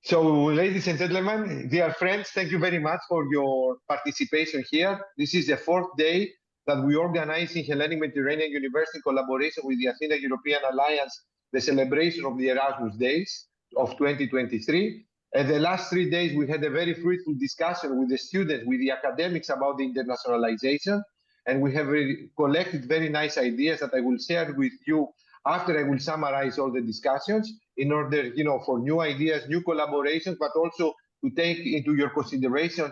So, ladies and gentlemen, dear friends, thank you very much for your participation here. This is the fourth day that we organize in Hellenic Mediterranean University in collaboration with the Athena European Alliance, the celebration of the Erasmus Days of 2023. And the last 3 days, we had a very fruitful discussion with the students, with the academics about the internationalization. And we have collected very nice ideas that I will share with you after I will summarize all the discussions in order, for new ideas, new collaborations, but also to take into your consideration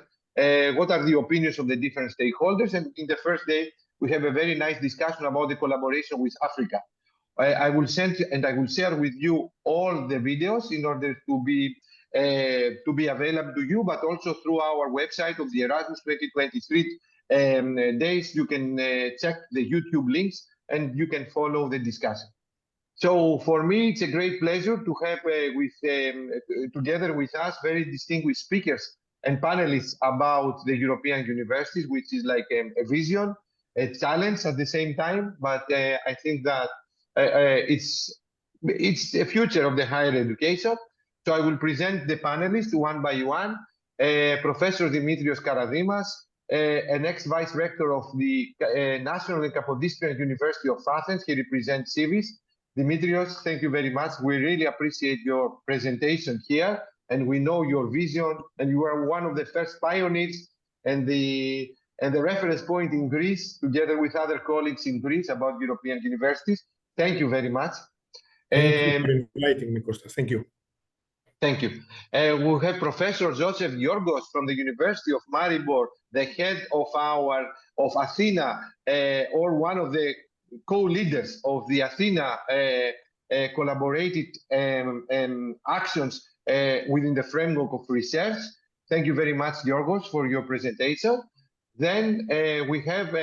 what are the opinions of the different stakeholders. And in the first day, we have a very nice discussion about the collaboration with Africa. I will send and I will share with you all the videos in order to be available to you, but also through our website of the Erasmus 2023 days. You can check the YouTube links and you can follow the discussion. So for me, it's a great pleasure to have together with us very distinguished speakers and panelists about the European universities, which is like a vision, a challenge at the same time. But I think that it's the future of the higher education. So I will present the panelists one by one. Professor Dimitrios Karadimas, an ex-vice rector of the National and Kapodistrian University of Athens. He represents Civis. Dimitrios, thank you very much. We really appreciate your presentation here, and we know your vision, and you are one of the first pioneers and the reference point in Greece, together with other colleagues in Greece, about European universities. Thank you very much. Thank you for inviting me, Kostas. Thank you. Thank you. We have Professor Joseph Giorgos from the University of Maribor, the head of Athena, or one of the co-leaders of the Athena collaborated actions within the framework of research. Thank you very much, Giorgos, for your presentation. Then we have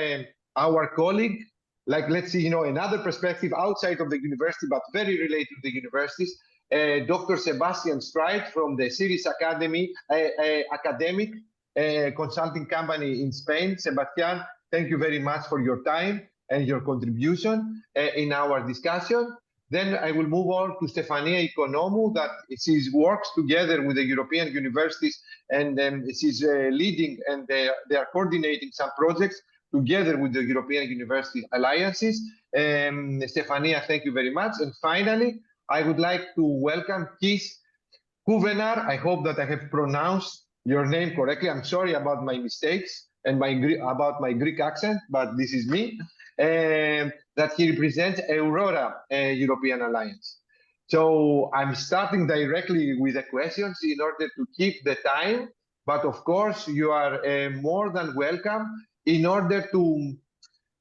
our colleague, let's see, another perspective outside of the university, but very related to the universities, Dr. Sebastian Streit from the Civis Academy, academic consulting company in Spain. Sebastian, thank you very much for your time and your contribution in our discussion. Then I will move on to Stefania Economou, that she works together with the European universities, and she's leading and they are coordinating some projects together with the European University Alliances. Stefania, thank you very much. And finally, I would like to welcome Kis Kouvenar. I hope that I have pronounced your name correctly. I'm sorry about my mistakes and about my Greek accent, but this is me. That he represents Aurora European Alliance. So I'm starting directly with the questions in order to keep the time, but of course you are more than welcome in order to,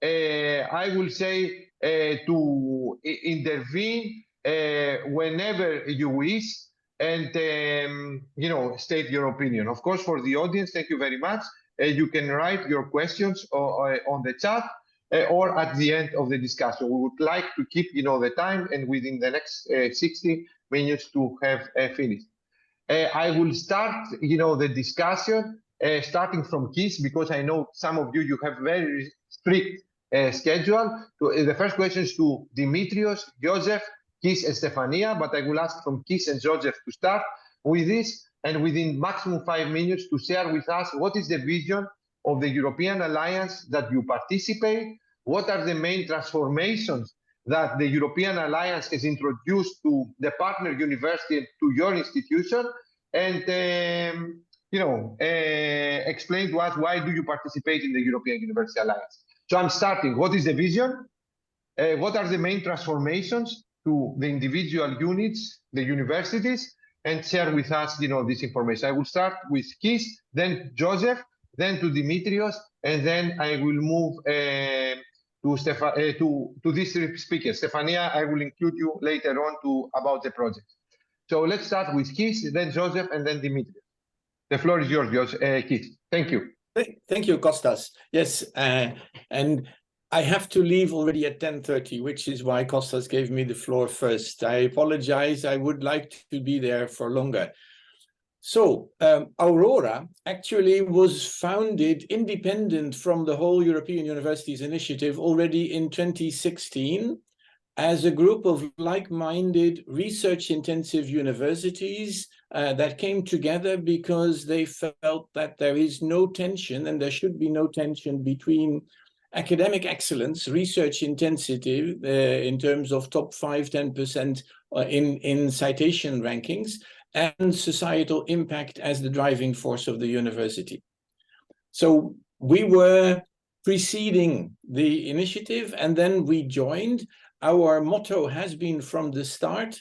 I will say, to intervene whenever you wish and, state your opinion. Of course, for the audience, thank you very much. You can write your questions on the chat, or at the end of the discussion. We would like to keep, the time, and within the next 60 minutes to have finished. I will start, the discussion starting from Kis, because I know some of you have very strict schedule. The first question is to Dimitrios, Joseph, Kis, and Stefania, but I will ask from Kis and Joseph to start with this, and within maximum 5 minutes to share with us what is the vision of the European Alliance that you participate, what are the main transformations that the European Alliance has introduced to the partner university and to your institution, and explain to us why do you participate in the European University Alliance. So I'm starting. What is the vision? What are the main transformations to the individual units, the universities, and share with us, this information. I will start with Kis, then Joseph, then to Dimitrios, and then I will move to these three speakers. Stefania, I will include you later on about the project. So let's start with Kis, then Joseph, and then Dimitrios. The floor is yours, Kis. Thank you. Thank you, Kostas. Yes, and I have to leave already at 10:30, which is why Kostas gave me the floor first. I apologize. I would like to be there for longer. So Aurora actually was founded independent from the whole European Universities Initiative already in 2016 as a group of like-minded, research-intensive universities that came together because they felt that there is no tension, and there should be no tension, between academic excellence, research intensity in terms of top 5–10% in citation rankings, and societal impact as the driving force of the university. So we were preceding the initiative, and then we joined. Our motto has been from the start,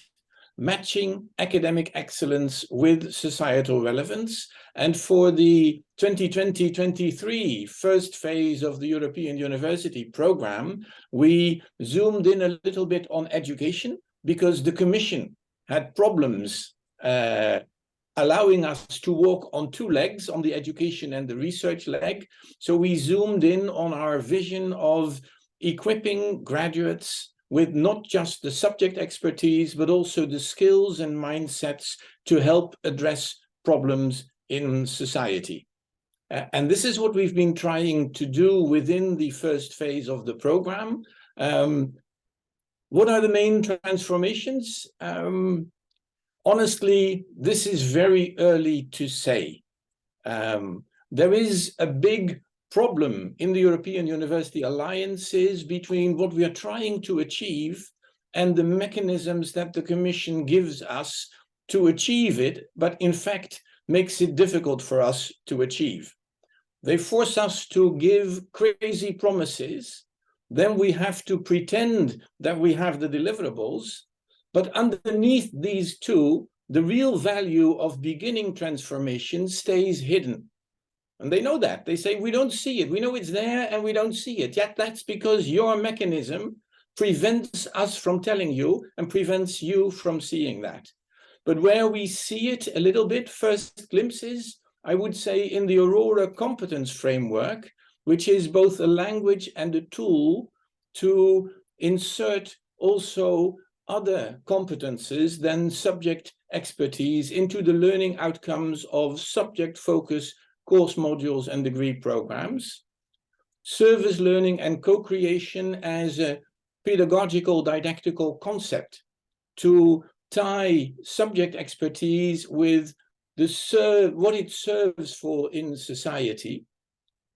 matching academic excellence with societal relevance. And for the 2020-23 first phase of the European University Program, we zoomed in a little bit on education, because the Commission had problems allowing us to walk on two legs, on the education and the research leg. So we zoomed in on our vision of equipping graduates with not just the subject expertise, but also the skills and mindsets to help address problems in society. And this is what we've been trying to do within the first phase of the program. What are the main transformations? Honestly, this is very early to say. There is a big problem in the European University alliances between what we are trying to achieve and the mechanisms that the Commission gives us to achieve it, but in fact makes it difficult for us to achieve. They force us to give crazy promises, then we have to pretend that we have the deliverables, but underneath these two, the real value of beginning transformation stays hidden. And they know that. They say, we don't see it. We know it's there and we don't see it. Yet that's because your mechanism prevents us from telling you and prevents you from seeing that. But where we see it a little bit, first glimpses, I would say in the Aurora competence framework, which is both a language and a tool to insert also other competences than subject expertise into the learning outcomes of subject-focused course modules and degree programs. Service learning and co-creation as a pedagogical didactical concept to tie subject expertise with what it serves for in society.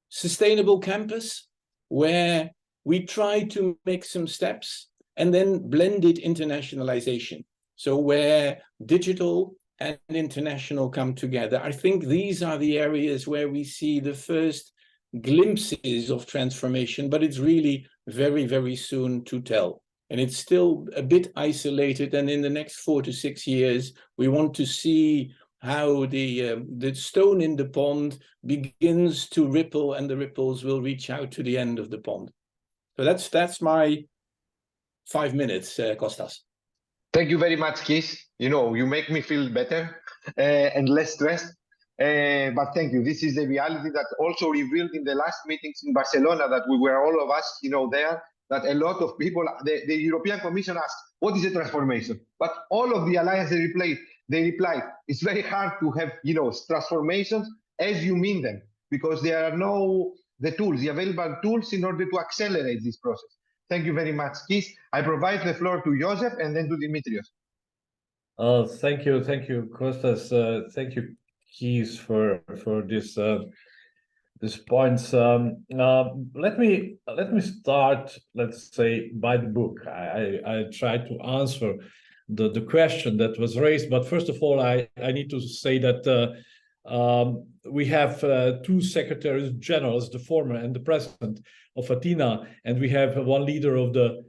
Sustainable campus, where we try to make some steps, and then blended internationalization. So where digital and international come together. I think these are the areas where we see the first glimpses of transformation, but it's really very, very soon to tell. And it's still a bit isolated. And in the next 4 to 6 years, we want to see how the stone in the pond begins to ripple, and the ripples will reach out to the end of the pond. So that's my 5 minutes, Kostas. Thank you very much, Keith. You know, you make me feel better and less stressed. But thank you. This is the reality that also revealed in the last meetings in Barcelona, that we were all of us, there, that a lot of people, the European Commission asked, what is a transformation? But all of the alliance, they replied, it's very hard to have, transformations as you mean them, because there are the available tools in order to accelerate this process. Thank you very much, Keith. I provide the floor to Joseph and then to Dimitrios. Thank you, Kostas. Thank you, Keith, for these points. Let me start, let's say, by the book. I tried to answer the question that was raised, but first of all, I need to say that we have 2 secretaries generals, the former and the present of Athena, and we have one leader of the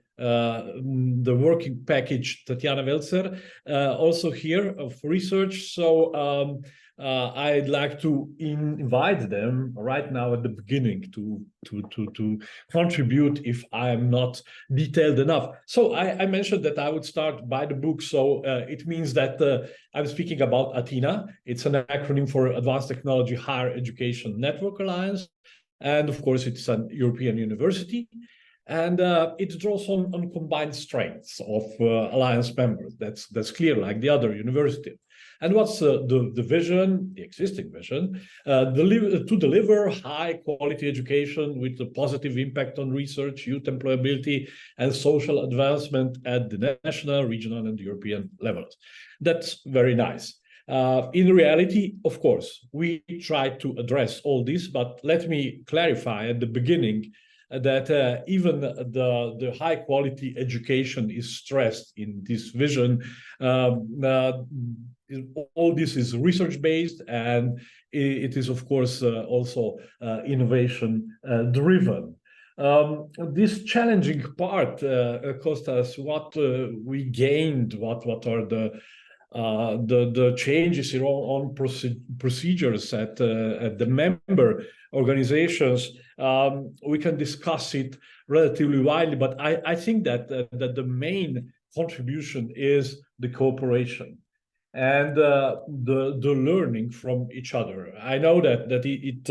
working package, Tatiana Welzer, also here of research. So I'd like to invite them right now at the beginning to contribute if I am not detailed enough. So I mentioned that I would start by the book. So it means that I'm speaking about Athena. It's an acronym for Advanced Technology Higher Education Network Alliance. And of course, it's a European university. And it draws on combined strengths of alliance members. That's clear, like the other university. And what's the vision, the existing vision, to deliver high quality education with a positive impact on research, youth employability, and social advancement at the national, regional, and European levels. That's very nice. In reality, of course, we try to address all this, but let me clarify at the beginning that even the high quality education is stressed in this vision. All this is research based, and it is of course also innovation driven. This challenging part, Kostas, what we gained, what are the changes in on procedures at the member organizations. We can discuss it relatively widely, but I think that the main contribution is the cooperation and the learning from each other. I know that it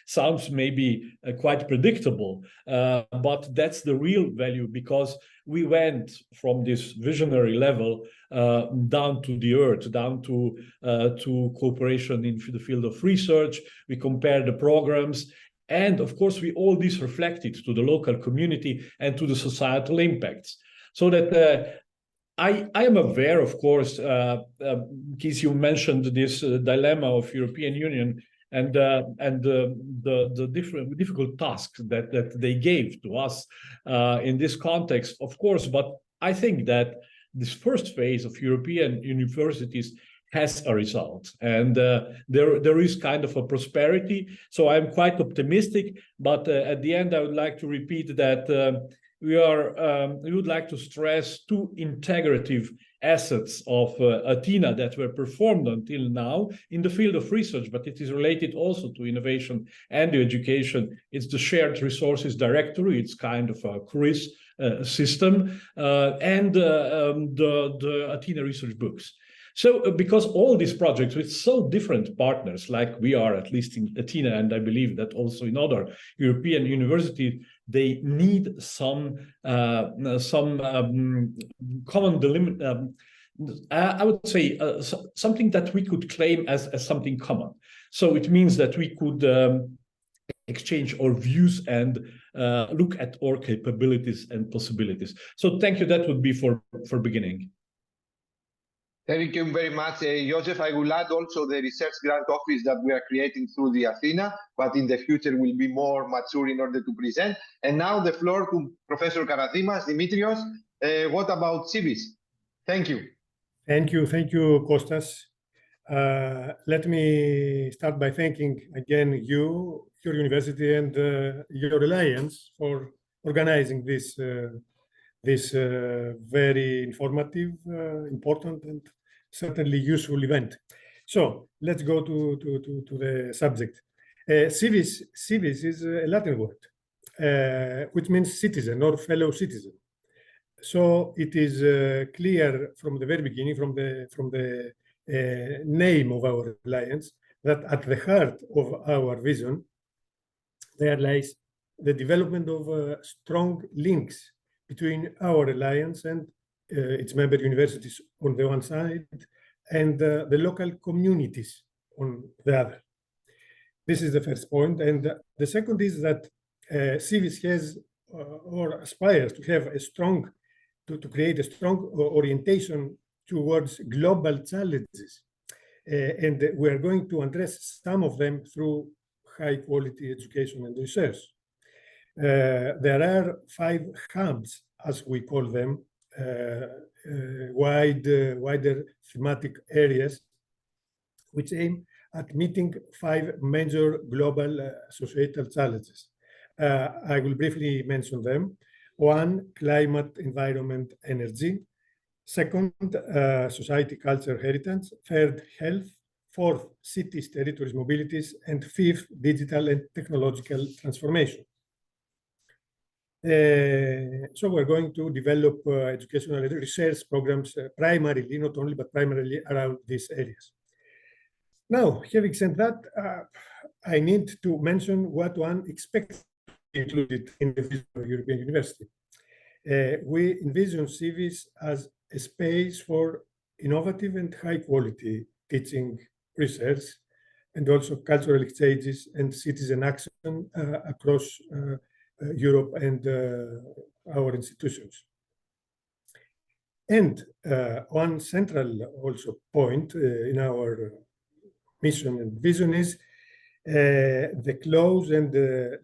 sounds maybe quite predictable, but that's the real value, because we went from this visionary level down to the earth, down to cooperation in the field of research. We compared the programs, and of course we all this reflected to the local community and to the societal impacts. So that I am aware, of course, Keith, you mentioned this dilemma of European Union and the different difficult tasks that they gave to us in this context, of course. But I think that this first phase of European universities has a result, and there is kind of a prosperity. So I'm quite optimistic. But at the end, I would like to repeat that we would like to stress two integrative assets of Athena that were performed until now in the field of research, but it is related also to innovation and education. It's the shared resources directory. It's kind of a CRIS system, and the Athena research books. So because all these projects with so different partners, like we are, at least in Athena, and I believe that also in other European universities, they need some common delimit. I would say something that we could claim as something common. So it means that we could exchange our views and look at our capabilities and possibilities. So thank you. That would be for beginning. Thank you very much, Joseph. I will add also the research grant office that we are creating through the Athena, but in the future will be more mature in order to present. And now the floor to Professor Karadimas, Dimitrios. What about civis? Thank you. Thank you, Kostas. Let me start by thanking again you, your university, and your alliance for organizing this very informative, important, and certainly useful event. So let's go to the subject. Civis is a Latin word, which means citizen or fellow citizen. So it is clear from the very beginning, from the name of our alliance, that at the heart of our vision, there lies the development of strong links between our alliance and its member universities on the one side, and the local communities on the other. This is the first point. And the second is that civis has or aspires to have a strong, to create a strong orientation towards global challenges. And we are going to address some of them through high quality education and research. There are 5 hubs, as we call them, wider thematic areas, which aim at meeting 5 major global societal challenges. I will briefly mention them. 1, climate, environment, energy. 2nd, society, culture, heritage. 3rd, health. 4th, cities, territories, mobilities. And 5th, digital and technological transformation. So we're going to develop educational research programs primarily, not only, but primarily around these areas. Now, having said that, I need to mention what one expects included in the vision of European University. We envision civis as a space for innovative and high-quality teaching, research, and also cultural exchanges and citizen action across Europe and our institutions. And one central also point in our mission and vision is the close and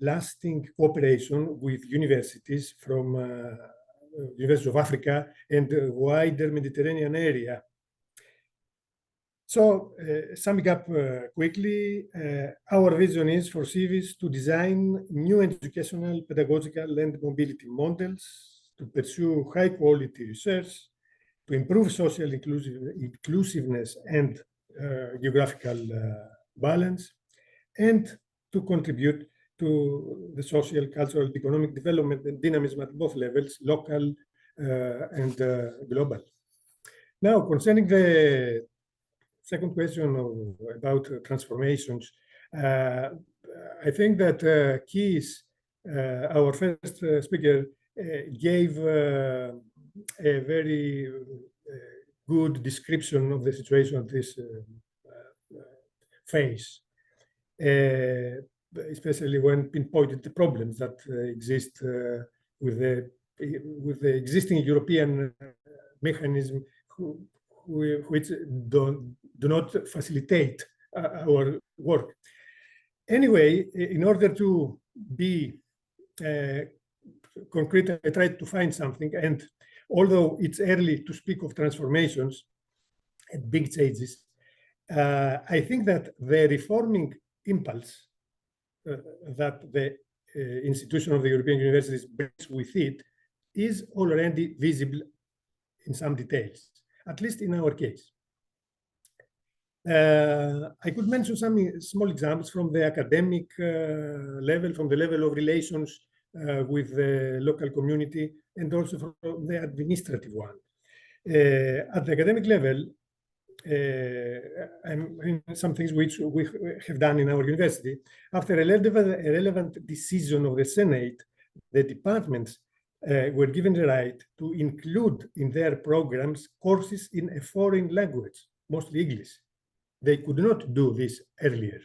lasting cooperation with universities from University of Africa and the wider Mediterranean area. So, summing up quickly, our vision is for civis to design new educational, pedagogical, and mobility models, to pursue high-quality research, to improve social inclusiveness and geographical balance, and to contribute to the social, cultural, economic development and dynamism at both levels, local and global. Now, concerning the second question about transformations, I think that Keys, our first speaker, gave a very good description of the situation of this phase, especially when pinpointed the problems that exist with the existing European mechanism, which do not facilitate our work. Anyway, in order to be concrete, I tried to find something, and although it's early to speak of transformations and big changes, I think that the reforming impulse that the institution of the European universities brings with it is already visible in some details, at least in our case. I could mention some small examples from the academic level, from the level of relations with the local community, and also from the administrative one. At the academic level, some things which we have done in our university. After a relevant decision of the Senate, the departments were given the right to include in their programs courses in a foreign language, mostly English. They could not do this earlier.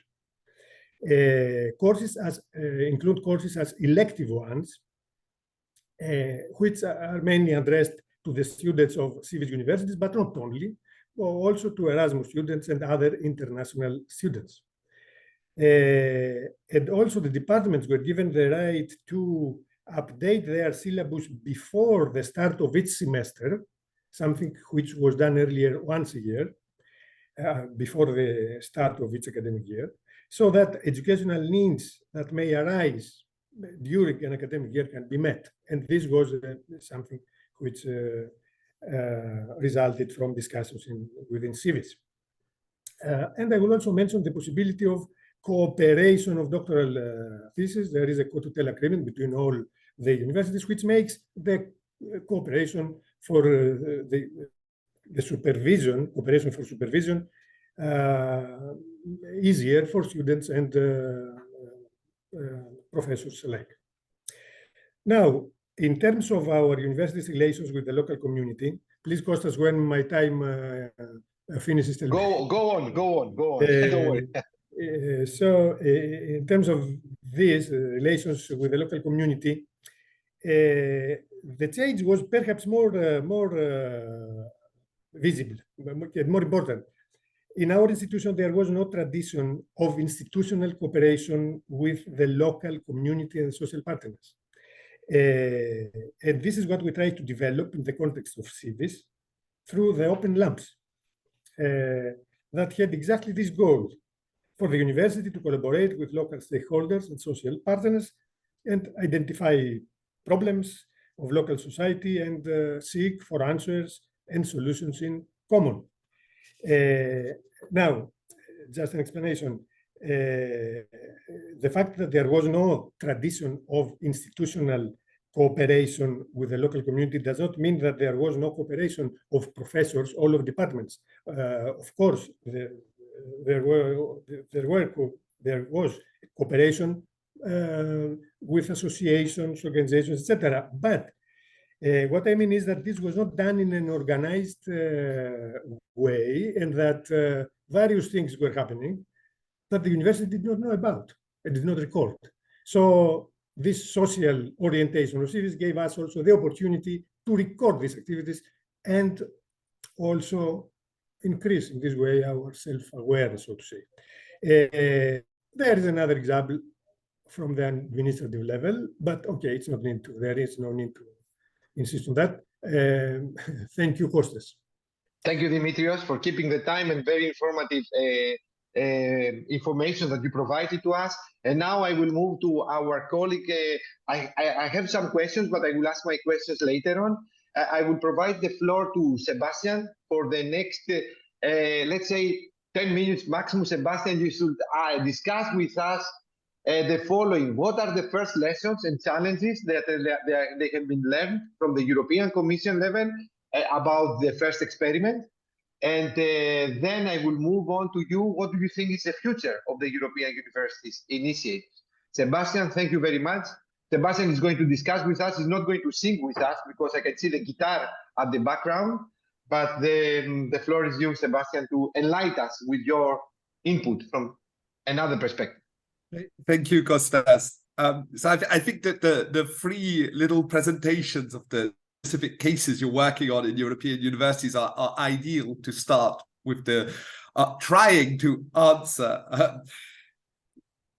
Courses include courses as elective ones, which are mainly addressed to the students of civic universities, but not only, also to Erasmus students and other international students. And also the departments were given the right to update their syllabus before the start of each semester, something which was done earlier once a year, before the start of each academic year, so that educational needs that may arise during an academic year can be met. And this was something which resulted from discussions within civics. And I will also mention the possibility of cooperation of doctoral theses. There is a co-tutel agreement between all the universities, which makes the cooperation for the supervision, cooperation for supervision, easier for students and professors alike. Now, in terms of our university's relations with the local community, please, Kostas, when my time finishes, tell me. Go on. Don't worry. So, in terms of these relations with the local community, the change was perhaps more visible, more important. In our institution, there was no tradition of institutional cooperation with the local community and social partners. And this is what we try to develop in the context of civis through the open labs that had exactly this goal: for the university to collaborate with local stakeholders and social partners and identify problems of local society and seek for answers and solutions in common. Now, just an explanation. The fact that there was no tradition of institutional cooperation with the local community does not mean that there was no cooperation of professors, all of departments. Of course, there was cooperation with associations, organizations, etc. But what I mean is that this was not done in an organized way, and that various things were happening that the university did not know about and did not record. So this social orientation of cities gave us also the opportunity to record these activities and also increase in this way our self-awareness, so to say. There is another example from the administrative level, but okay, it's not need to. There is no need to insist on that. Thank you, Kostas. Thank you, Dimitrios, for keeping the time and very informative information that you provided to us. And now I will move to our colleague. I have some questions, but I will ask my questions later on. I will provide the floor to Sebastian for the next, let's say, 10 minutes maximum. Sebastian, you should discuss with us the following. What are the first lessons and challenges that they have been learned from the European Commission level about the first experiment? And then I will move on to you. What do you think is the future of the European universities initiatives? Sebastian, thank you very much. Sebastian is going to discuss with us. He's not going to sing with us because I can see the guitar at the background. But the floor is yours, Sebastian, to enlighten us with your input from another perspective. Thank you, Kostas. So I think that the three little presentations of the specific cases you're working on in European universities are ideal to start with the trying to answer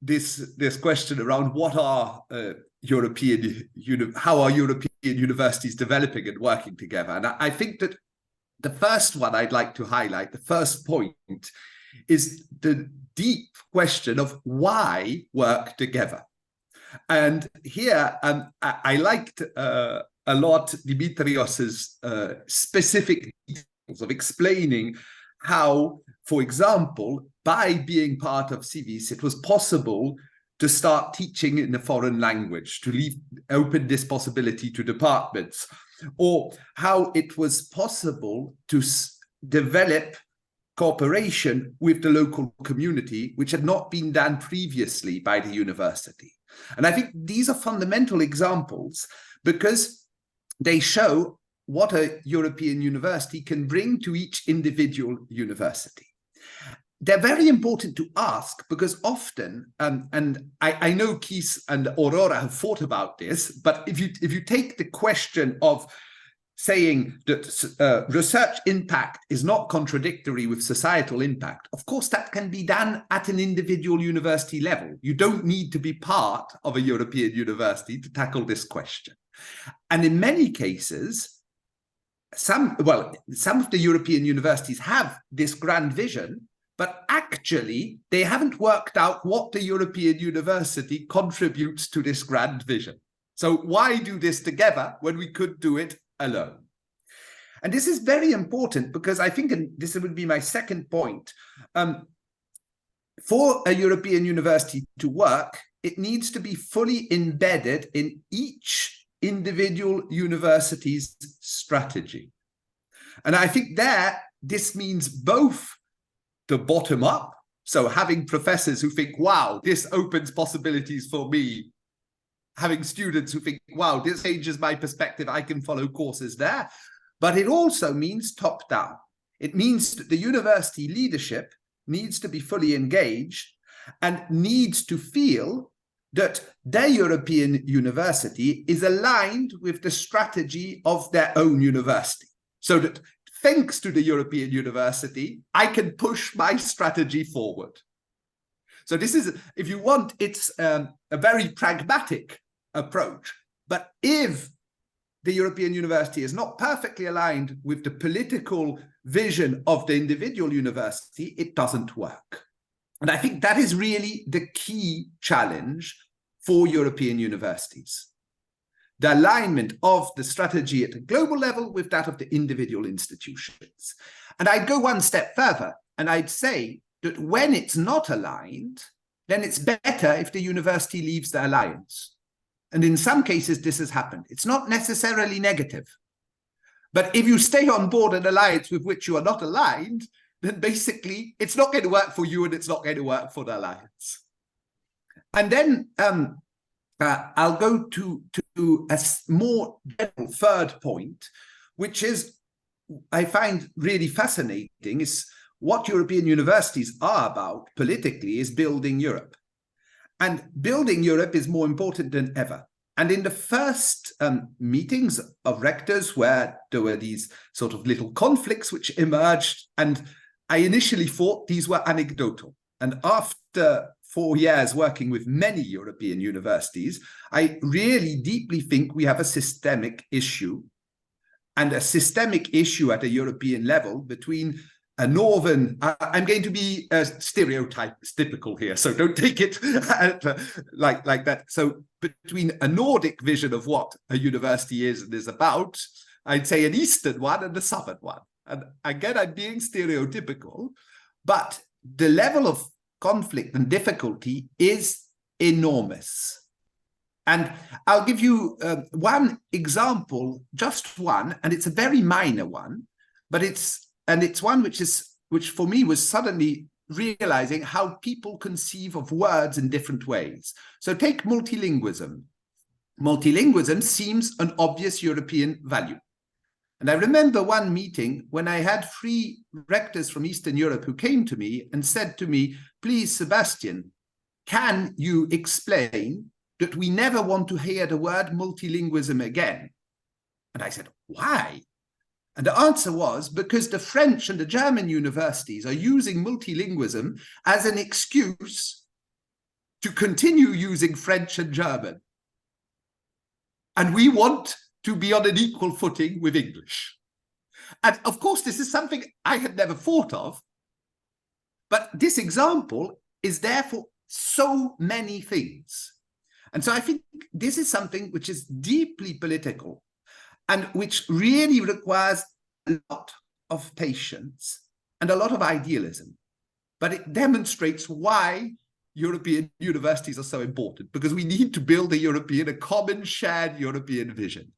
this question around what are how are European universities developing and working together. And I think that the first one I'd like to highlight, the first point, is the deep question of why work together. And here I liked a lot Dimitrios's specific details of explaining how, for example, by being part of Civis, it was possible to start teaching in a foreign language, to open this possibility to departments, or how it was possible to develop cooperation with the local community, which had not been done previously by the university. And I think these are fundamental examples because they show what a European university can bring to each individual university. They're very important to ask because often, and I know Keith and Aurora have thought about this, but if you take the question of saying that research impact is not contradictory with societal impact, of course that can be done at an individual university level. You don't need to be part of a European university to tackle this question. And in many cases, some of the European universities have this grand vision, but actually they haven't worked out what the European university contributes to this grand vision. So why do this together when we could do it alone? And this is very important because I think, and this would be my second point, for a European university to work, it needs to be fully embedded in each individual university's strategy. And I think this means both the bottom up, so having professors who think, wow, this opens possibilities for me, having students who think, wow, this changes my perspective, I can follow courses there. But it also means top down. It means that the university leadership needs to be fully engaged and needs to feel that their European university is aligned with the strategy of their own university. So that thanks to the European university, I can push my strategy forward. So this is, if you want, it's a very pragmatic approach. But if the European university is not perfectly aligned with the political vision of the individual university, it doesn't work. And I think that is really the key challenge for European universities. The alignment of the strategy at a global level with that of the individual institutions. And I'd go one step further, and I'd say that when it's not aligned, then it's better if the university leaves the alliance. And in some cases, this has happened. It's not necessarily negative. But if you stay on board an alliance with which you are not aligned, then basically it's not going to work for you and it's not going to work for the alliance. And then I'll go to a more general third point, which is, I find really fascinating, is what European universities are about politically is building Europe. And building Europe is more important than ever. And in the first meetings of rectors, where there were these sort of little conflicts which emerged, and I initially thought these were anecdotal. And after 4 years working with many European universities, I really deeply think we have a systemic issue, and a systemic issue at a European level between a northern, I'm going to be stereotypical here, so don't take it like that. So between a Nordic vision of what a university is and is about, I'd say an Eastern one and a Southern one. And again, I'm being stereotypical, but the level of conflict and difficulty is enormous. And I'll give you one example, just one, and it's a very minor one, but it's one which for me was suddenly realizing how people conceive of words in different ways. So take multilingualism. Multilingualism seems an obvious European value. And I remember one meeting when I had 3 rectors from Eastern Europe who came to me and said to me, please, Sebastian, can you explain that we never want to hear the word multilingualism again? And I said, why? And the answer was because the French and the German universities are using multilingualism as an excuse to continue using French and German. And we want to be on an equal footing with English. And of course, this is something I had never thought of, but this example is there for so many things. And so I think this is something which is deeply political and which really requires a lot of patience and a lot of idealism. But it demonstrates why European universities are so important, because we need to build a common shared European vision.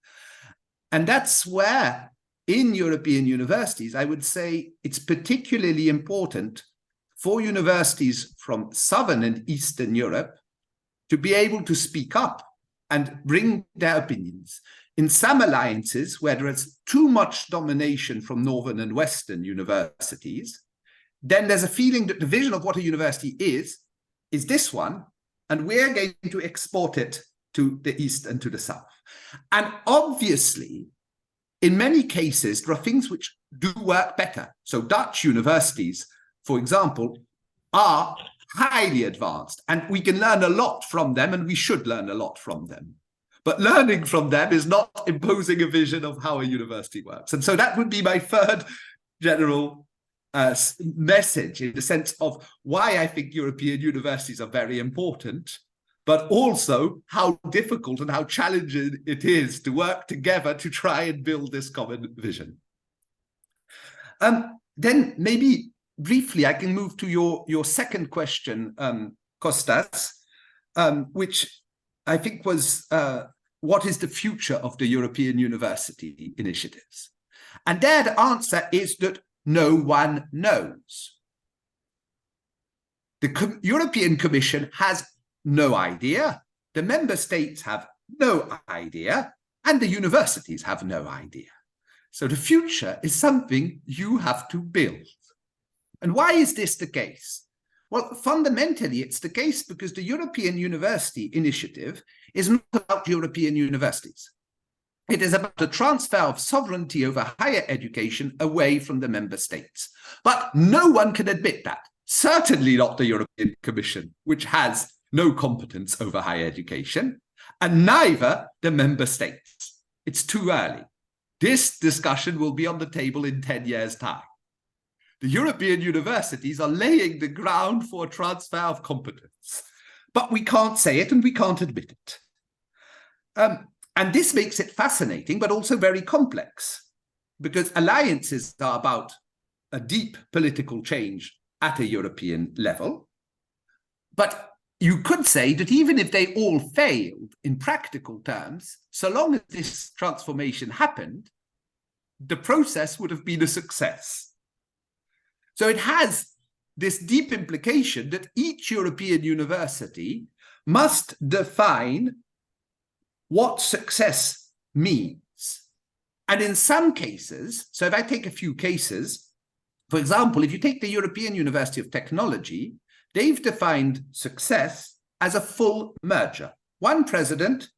And that's where in European universities, I would say it's particularly important for universities from Southern and Eastern Europe to be able to speak up and bring their opinions. In some alliances where there is too much domination from Northern and Western universities, then there's a feeling that the vision of what a university is this one, and we're going to export it to the East and to the South. And obviously, in many cases, there are things which do work better. So Dutch universities, for example, are highly advanced, and we can learn a lot from them, and we should learn a lot from them. But learning from them is not imposing a vision of how a university works. And so that would be my third general message, in the sense of why I think European universities are very important, but also how difficult and how challenging it is to work together to try and build this common vision. Then maybe briefly, I can move to your second question, Kostas, which I think was, what is the future of the European university initiatives? And there the answer is that no one knows. The European Commission has no idea, the member states have no idea, and the universities have no idea. So the future is something you have to build. And why is this the case? Well, fundamentally, it's the case because the European University Initiative is not about European universities. It is about the transfer of sovereignty over higher education away from the member states. But no one can admit that. Certainly not the European Commission, which has no competence over higher education, and neither the member states. It's too early. This discussion will be on the table in 10 years' time. The European universities are laying the ground for a transfer of competence, but we can't say it and we can't admit it. And this makes it fascinating, but also very complex, because alliances are about a deep political change at a European level. But you could say that even if they all failed in practical terms, so long as this transformation happened, the process would have been a success. So it has this deep implication that each European university must define what success means. And in some cases, so if I take a few cases, for example, if you take the European University of Technology, they've defined success as a full merger. One president,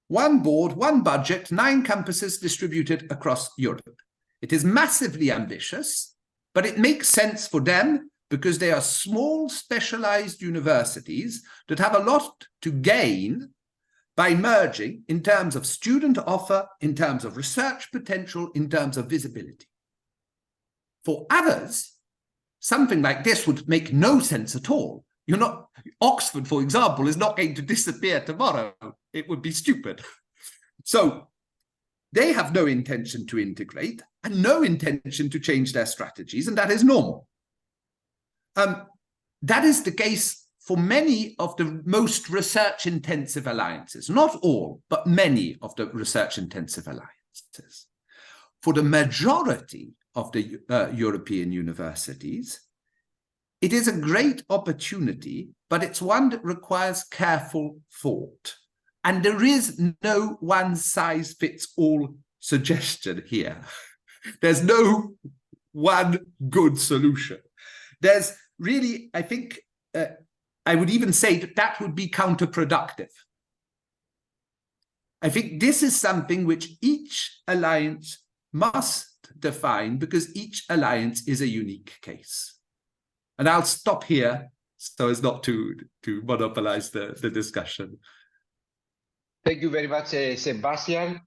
one board, one budget, 9 campuses distributed across Europe. It is massively ambitious, but it makes sense for them because they are small, specialized universities that have a lot to gain by merging in terms of student offer, in terms of research potential, in terms of visibility. For others, something like this would make no sense at all. Oxford, for example, is not going to disappear tomorrow. It would be stupid. So they have no intention to integrate and no intention to change their strategies, and that is normal. That is the case for many of the most research-intensive alliances. Not all, but many of the research-intensive alliances. For the majority of the European universities, it is a great opportunity, but it's one that requires careful thought. And there is no one-size-fits-all suggestion here. There's no one good solution. There's really, I think, I would even say that that would be counterproductive. I think this is something which each alliance must define because each alliance is a unique case. And I'll stop here so as not to monopolize the discussion. Thank you very much, Sebastian.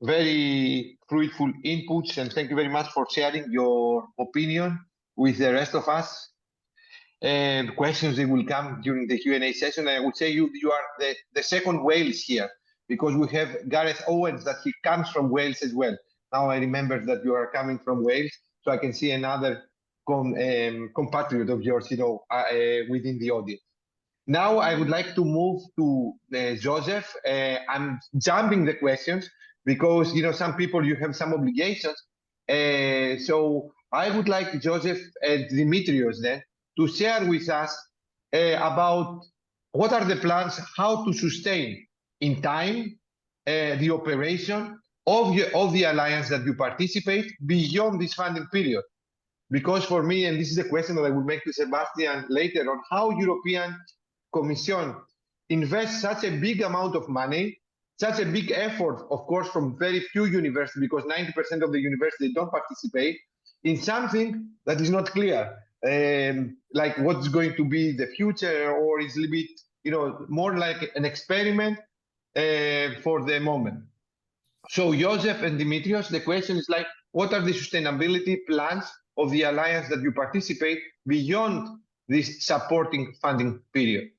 Very fruitful inputs, and thank you very much for sharing your opinion with the rest of us. And questions that will come during the Q&A session. I would say you are the second Wales here, because we have Gareth Owens, that he comes from Wales as well. Now I remember that you are coming from Wales, so I can see another compatriot of yours, within the audience. Now I would like to move to Joseph. I'm jumping the questions because some people, you have some obligations. So I would like Joseph and Dimitrios then to share with us about what are the plans, how to sustain in time the operation of the alliance that you participate beyond this funding period. Because for me, and this is a question that I will make to Sebastian later on, how European Commission invests such a big amount of money, such a big effort, of course, from very few universities, because 90% of the universities don't participate, in something that is not clear, like what's going to be the future, or is a little bit, more like an experiment for the moment. So Joseph and Dimitrios, the question is like, what are the sustainability plans of the alliance that you participate beyond this supporting funding period?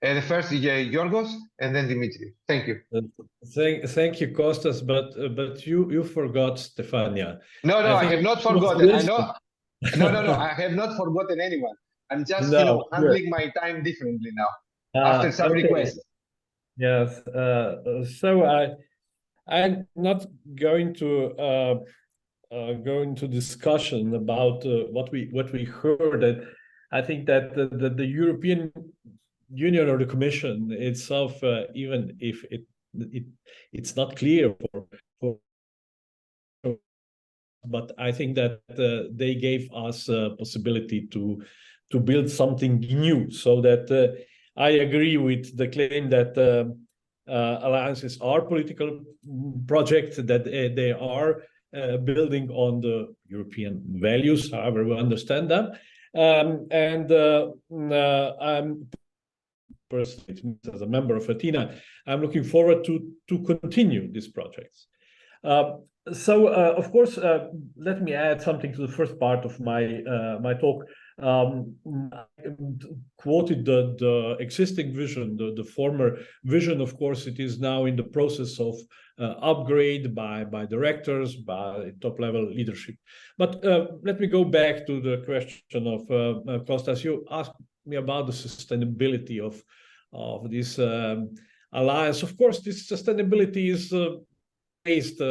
The first is Yorgos, and then Dimitrios. Thank you. Thank you, Kostas, but you forgot Stefania. No, I have not forgotten. I know. No, I have not forgotten anyone. I'm just, handling my time differently now after some requests. Yes. So I'm not going to go into discussion about what we heard. I think that the European Union or the Commission itself, even if it's not clear for, but I think that they gave us a possibility to build something new. So that I agree with the claim that alliances are political projects, that they are building on the European values, however we understand them. I'm personally, as a member of Athena, I'm looking forward to continue these projects. So, of course, let me add something to the first part of my talk. Quoted the existing vision, the former vision. Of course, it is now in the process of upgrade by directors, by top-level leadership. But let me go back to the question of Kostas. You asked me about the sustainability of this alliance. Of course, this sustainability is based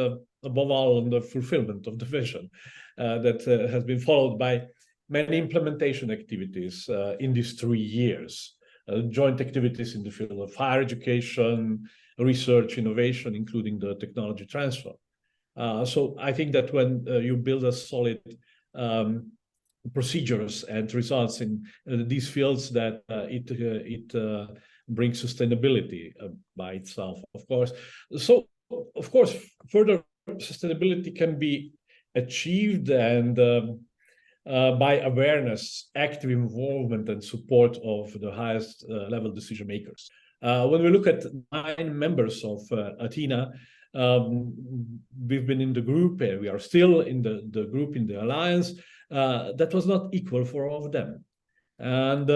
above all on the fulfillment of the vision that has been followed by many implementation activities in these 3 years. joint activities in the field of higher education, research, innovation, including the technology transfer. So I think that when you build a solid procedures and results in these fields, that it brings sustainability by itself, of course. So, of course, further sustainability can be achieved and by awareness, active involvement, and support of the highest level decision makers. When we look at 9 members of Athena, we've been in the group, and we are still in the group, in the alliance. That was not equal for all of them. And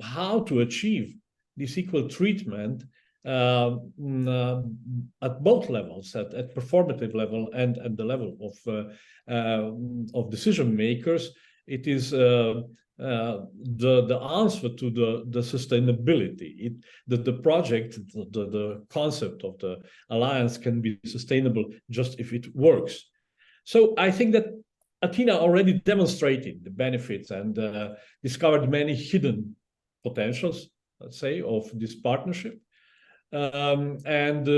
how to achieve this equal treatment at both levels, at performative level and at the level of decision makers, it is the answer to the sustainability. The project, the concept of the alliance can be sustainable just if it works. So I think that Athena already demonstrated the benefits and discovered many hidden potentials, let's say, of this partnership. And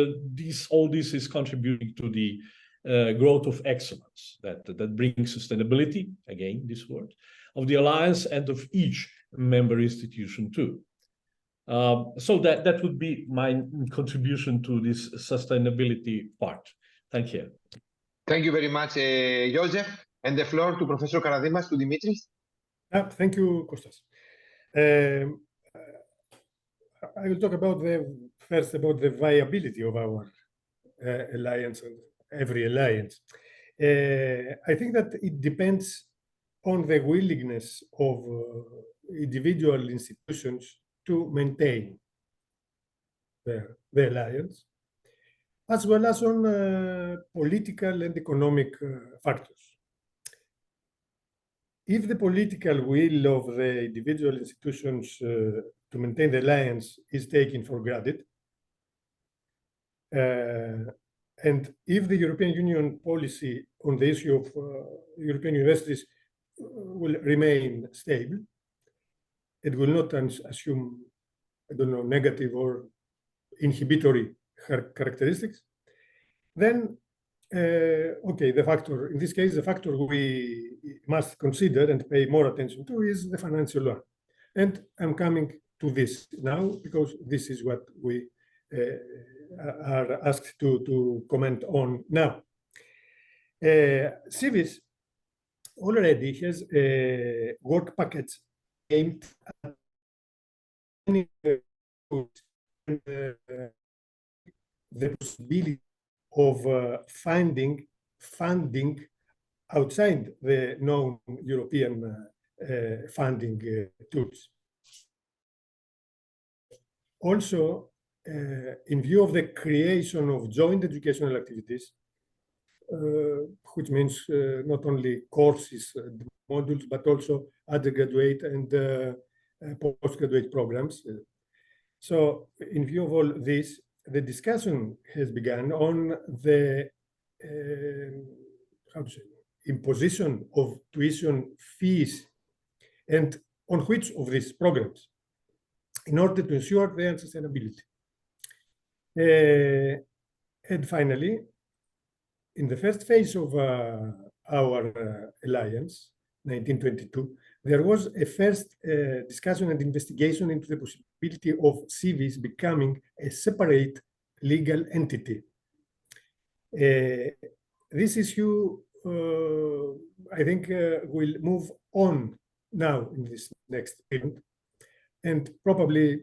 all this is contributing to the growth of excellence that brings sustainability, again, this word, of the alliance and of each member institution too. So that would be my contribution to this sustainability part. Thank you. Thank you very much, Joseph. And the floor to Professor Karadimas, to Dimitris. Thank you, Kostas. I will talk about first about the viability of our alliance and every alliance. I think that it depends on the willingness of individual institutions to maintain the alliance, as well as on political and economic factors. If the political will of the individual institutions to maintain the alliance is taken for granted, and if the European Union policy on the issue of European universities will remain stable, it will not assume, I don't know, negative or inhibitory characteristics, then okay, the factor, in this case, the factor we must consider and pay more attention to is the financial one. And I'm coming to this now because this is what we are asked to comment on now. Civis already has a work package aimed at the possibility of finding funding outside the known European funding tools. Also, in view of the creation of joint educational activities, which means not only courses and modules, but also undergraduate and postgraduate programs. So in view of all this, the discussion has begun on the imposition of tuition fees and on which of these programs in order to ensure their sustainability. And finally, in the first phase of our alliance, 1922, there was a first discussion and investigation into the possibility of Civis becoming a separate legal entity. This issue, I think, will move on now in this next period, and probably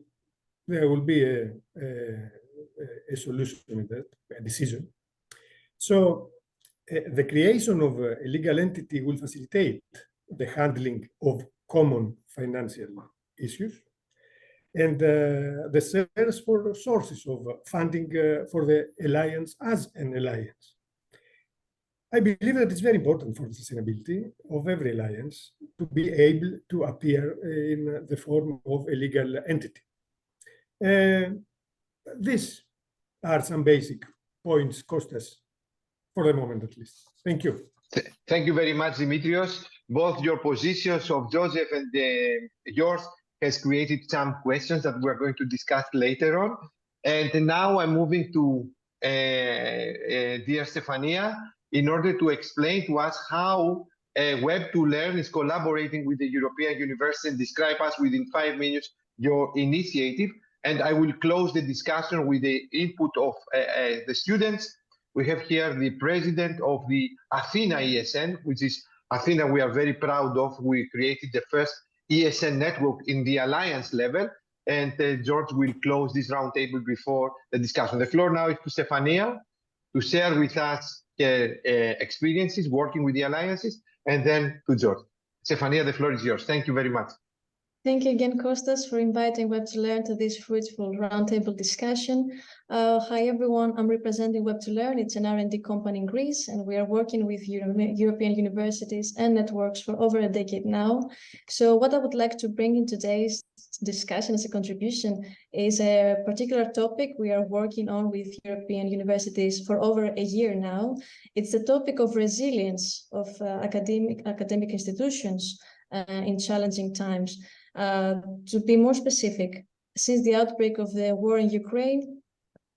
there will be a solution in that, a decision. So the creation of a legal entity will facilitate the handling of common financial issues and the search for sources of funding for the alliance as an alliance. I believe that it's very important for the sustainability of every alliance to be able to appear in the form of a legal entity. These are some basic points, Kostas, for the moment at least. Thank you. Thank you very much, Dimitrios. Both your positions of Joseph and yours has created some questions that we're going to discuss later on. And now I'm moving to dear Stefania in order to explain to us how Web2Learn is collaborating with the European University, and describe us within 5 minutes your initiative. And I will close the discussion with the input of the students. We have here the president of the Athena ESN, which is Athena we are very proud of. We created the first ESN network in the alliance level. And George will close this roundtable before the discussion. The floor now is to Stefania to share with us her experiences working with the alliances, and then to George. Stefania, the floor is yours. Thank you very much. Thank you again, Kostas, for inviting Web2Learn to this fruitful roundtable discussion. Hi, everyone. I'm representing Web2Learn. It's an R&D company in Greece, and we are working with European universities and networks for over a decade now. So what I would like to bring in today's discussion as a contribution is a particular topic we are working on with European universities for over a year now. It's the topic of resilience of academic institutions in challenging times. To be more specific, since the outbreak of the war in Ukraine,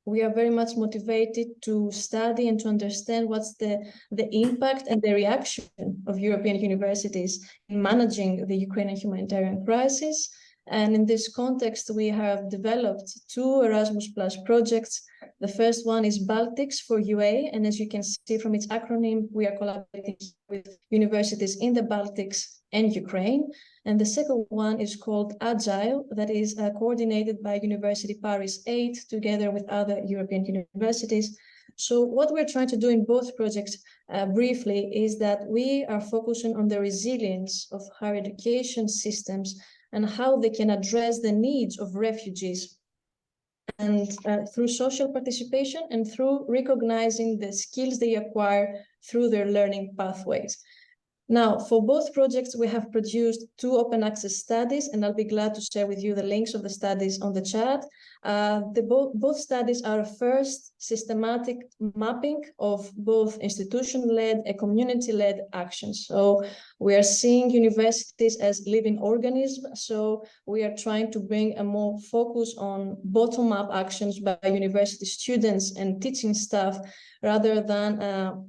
we are very much motivated to study and to understand what's the impact and the reaction of European universities in managing the Ukrainian humanitarian crisis. And in this context, we have developed 2 Erasmus Plus projects. The first one is Baltics for UA, and as you can see from its acronym, we are collaborating with universities in the Baltics and Ukraine. And the second one is called Agile, that is coordinated by University Paris 8 together with other European universities. So what we're trying to do in both projects briefly is that we are focusing on the resilience of higher education systems and how they can address the needs of refugees, and through social participation and through recognizing the skills they acquire through their learning pathways. Now, for both projects, we have produced 2 open access studies, and I'll be glad to share with you the links of the studies on the chat. Both studies are a first systematic mapping of both institution-led and community-led actions. So we are seeing universities as living organisms. So we are trying to bring a more focus on bottom-up actions by university students and teaching staff, rather than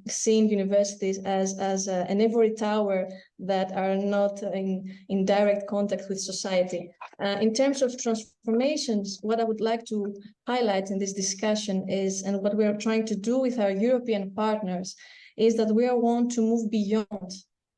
seeing universities as an ivory tower that are not in direct contact with society. In terms of transformations, what I would like to highlight in this discussion is, and what we are trying to do with our European partners, is that we want to move beyond,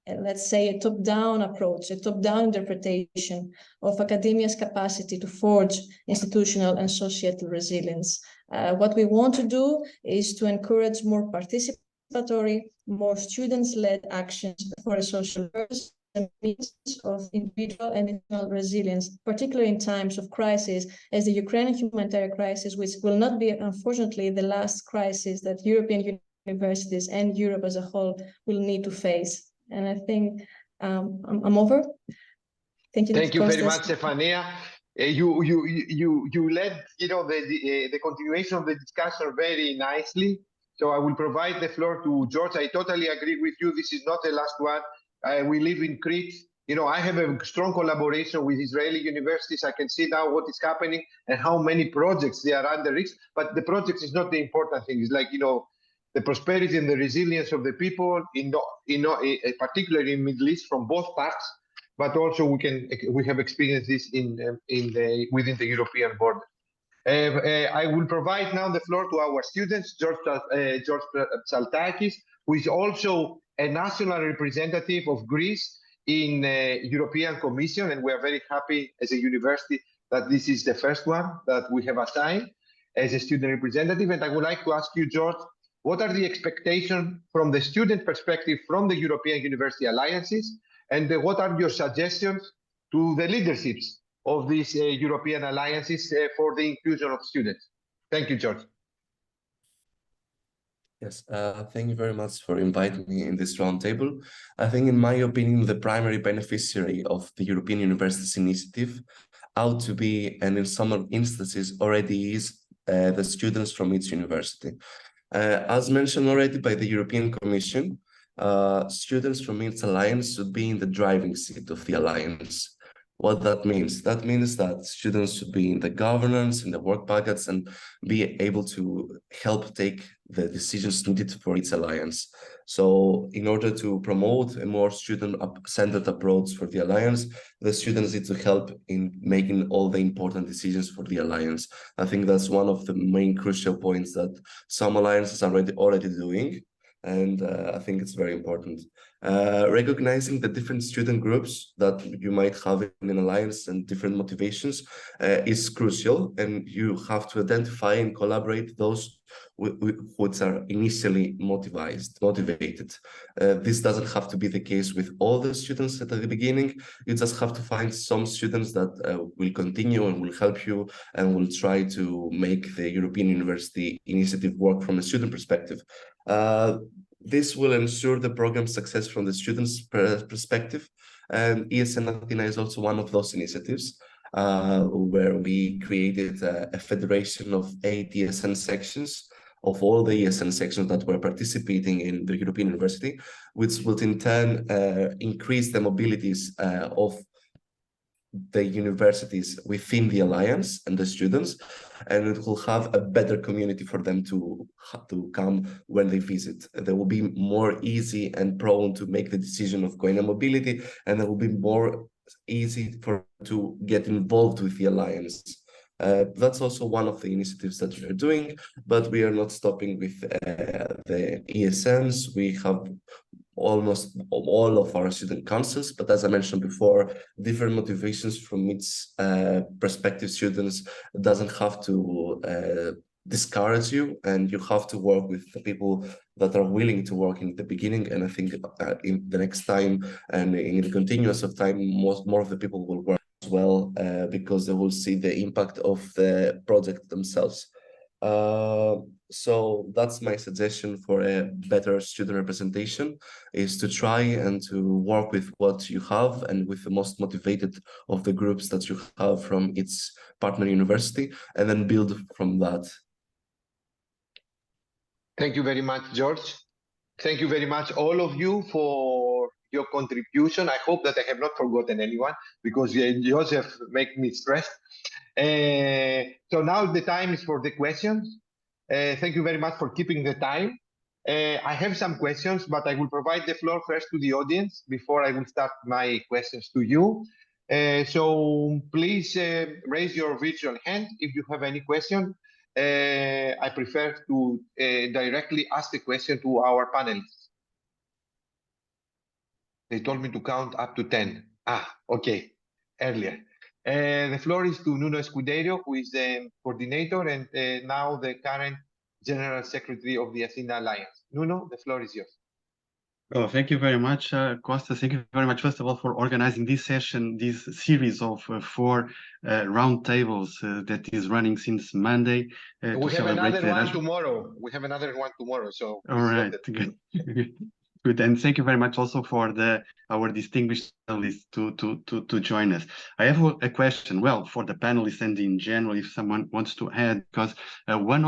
let's say, a top-down approach, a top-down interpretation of academia's capacity to forge institutional and societal resilience. What we want to do is to encourage more participatory, more students-led actions for a social purpose and means of individual and national resilience, particularly in times of crisis, as the Ukrainian humanitarian crisis, which will not be, unfortunately, the last crisis that European universities and Europe as a whole will need to face. And I think I'm over. Thank you. Thank you very much, Stefania. You led, the continuation of the discussion very nicely. So I will provide the floor to George. I totally agree with you. This is not the last one. We live in Crete. I have a strong collaboration with Israeli universities. I can see now what is happening and how many projects they are under risk. But the project is not the important thing. It's like, the prosperity and the resilience of the people, particularly in Middle East, from both parts. But also we have experienced this within the European border. I will provide now the floor to our students, George Psaltakis, who is also a national representative of Greece in European Commission, and we are very happy as a university that this is the first one that we have assigned as a student representative. And I would like to ask you, George, what are the expectations from the student perspective from the European University Alliances? And what are your suggestions to the leaderships of these European alliances for the inclusion of students? Thank you, George. Yes, thank you very much for inviting me in this roundtable. I think, in my opinion, the primary beneficiary of the European Universities Initiative ought to be, and in some instances already is, the students from each university. As mentioned already by the European Commission, students from each alliance should be in the driving seat of the alliance. What that means? That means that students should be in the governance, in the work packets, and be able to help take the decisions needed for its alliance. So in order to promote a more student-centered approach for the alliance, the students need to help in making all the important decisions for the alliance. I think that's one of the main crucial points that some alliances are already doing, and I think it's very important. Recognizing the different student groups that you might have in an alliance and different motivations is crucial, and you have to identify and collaborate those which are initially motivated. This doesn't have to be the case with all the students at the beginning. You just have to find some students that will continue and will help you and will try to make the European University Initiative work from a student perspective. This will ensure the program's success from the students' perspective. And ESN Athena is also one of those initiatives where we created a federation of 8 ESN sections of all the ESN sections that were participating in the European University, which will in turn increase the mobilities of the universities within the alliance and the students, and it will have a better community for them to come when they visit. They will be more easy and prone to make the decision of going on mobility, and it will be more easy to get involved with the alliance. That's also one of the initiatives that we are doing, but we are not stopping with the ESNs. We have almost all of our student councils, but as I mentioned before, different motivations from its prospective students doesn't have to discourage you, and you have to work with the people that are willing to work in the beginning. And I think in the next time and in the continuous of time, more of the people will work as well because they will see the impact of the project themselves. So that's my suggestion for a better student representation, is to try and to work with what you have and with the most motivated of the groups that you have from its partner university, and then build from that. Thank you very much, George. Thank you very much, all of you, for your contribution. I hope that I have not forgotten anyone, because Joseph make me stressed. So now the time is for the questions. Thank you very much for keeping the time. I have some questions, but I will provide the floor first to the audience before I will start my questions to you. So please raise your virtual hand if you have any question. I prefer to directly ask the question to our panelists. They told me to count up to 10. Okay, earlier. The floor is to Nuno Escudeiro, who is the coordinator and now the current General Secretary of the Athena Alliance. Nuno, the floor is yours. Oh, thank you very much, Costa. Thank you very much, first of all, for organizing this session, this series of 4 roundtables that is running since Monday. We have another one tomorrow. We have another one tomorrow. So all right, good. Good, and thank you very much also for our distinguished panelists to join us. I have a question, well, for the panelists and in general, if someone wants to add, because many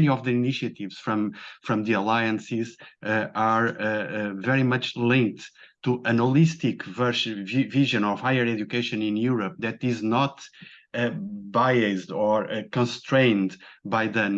of the initiatives from the alliances are very much linked to an holistic vision of higher education in Europe that is not biased or constrained by the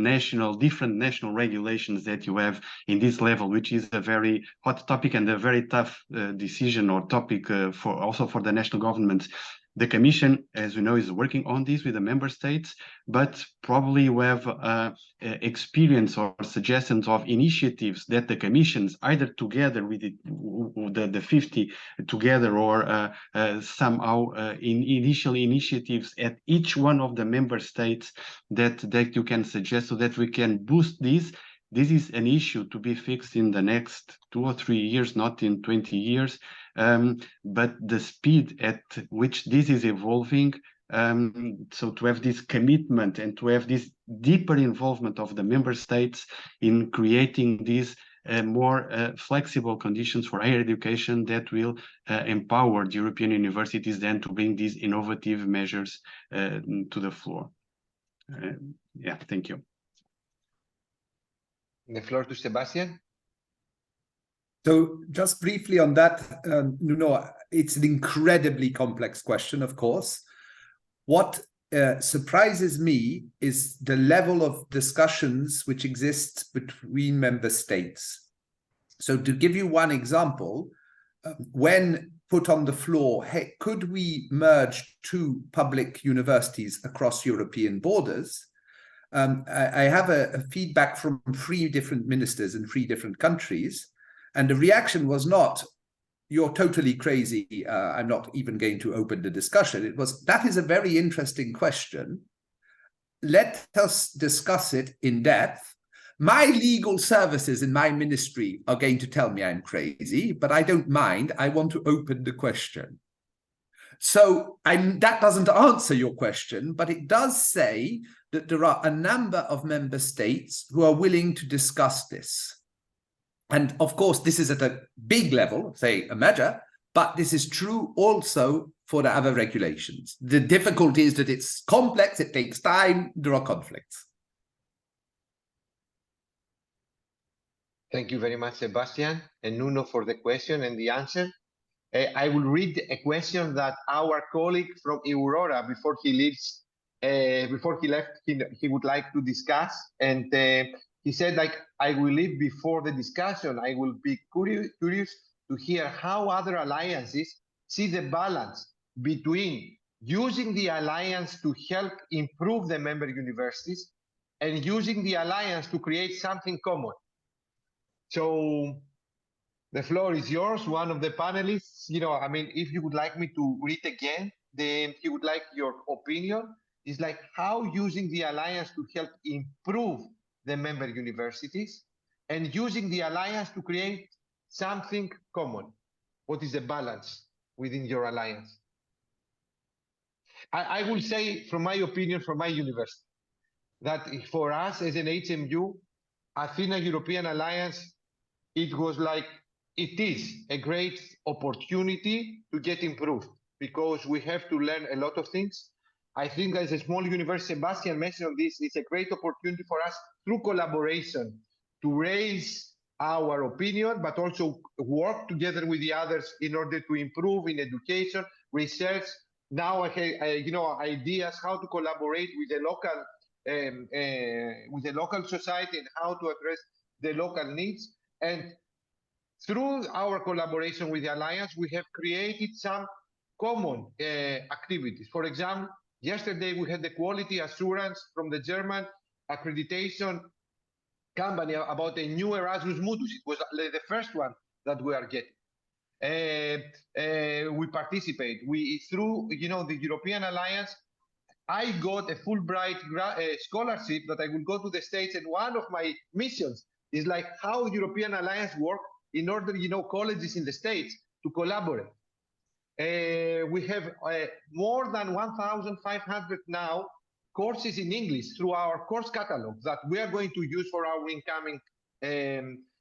different national regulations that you have in this level, which is a very hot topic and a very tough decision or topic also for the national governments. The Commission, as we know, is working on this with the member states, but probably we have experience or suggestions of initiatives that the Commissions, either together with the 50 together or somehow in initial initiatives at each one of the member states that you can suggest so that we can boost this. This is an issue to be fixed in the next 2 or 3 years, not in 20 years. But the speed at which this is evolving, so to have this commitment and to have this deeper involvement of the member states in creating these more flexible conditions for higher education that will empower the European universities then to bring these innovative measures to the floor. Yeah, thank you. The floor to Sebastian. So just briefly on that, Nuno, it's an incredibly complex question, of course. What surprises me is the level of discussions which exists between member states. So to give you one example, when put on the floor, hey, could we merge two public universities across European borders? I have a feedback from 3 different ministers in 3 different countries, and the reaction was not, you're totally crazy, I'm not even going to open the discussion. It was, that is a very interesting question. Let us discuss it in depth. My legal services in my ministry are going to tell me I'm crazy, but I don't mind. I want to open the question. So that doesn't answer your question, but it does say that there are a number of member states who are willing to discuss this. And of course, this is at a big level, say a measure, but this is true also for the other regulations. The difficulty is that it's complex, it takes time, there are conflicts. Thank you very much, Sebastian and Nuno, for the question and the answer. I will read a question that our colleague from Aurora, before he leaves, before he left, he would like to discuss. And he said, like, I will leave before the discussion. I will be curious to hear how other alliances see the balance between using the alliance to help improve the member universities and using the alliance to create something common. So the floor is yours, one of the panelists. You know, I mean, if you would like me to read again, then he would like your opinion. It's like how using the alliance to help improve the member universities and using the alliance to create something common. What is the balance within your alliance? I will say, from my opinion, from my university, that for us as an HMU, Athena European Alliance, it was like, it is a great opportunity to get improved because we have to learn a lot of things. I think as a small university, Sebastian mentioned this, it's a great opportunity for us through collaboration to raise our opinion, but also work together with the others in order to improve in education, research. Now I have, you know, ideas how to collaborate with the local society and how to address the local needs. And through our collaboration with the Alliance, we have created some common activities. For example, yesterday we had the quality assurance from the German accreditation company about a new Erasmus Mundus. It was the first one that we are getting. We participate. Through, you know, the European Alliance, I got a Fulbright scholarship that I will go to the States, and one of my missions is like how European Alliance work in order, you know, colleges in the States to collaborate. We have more than 1,500 now courses in English through our course catalog that we are going to use for our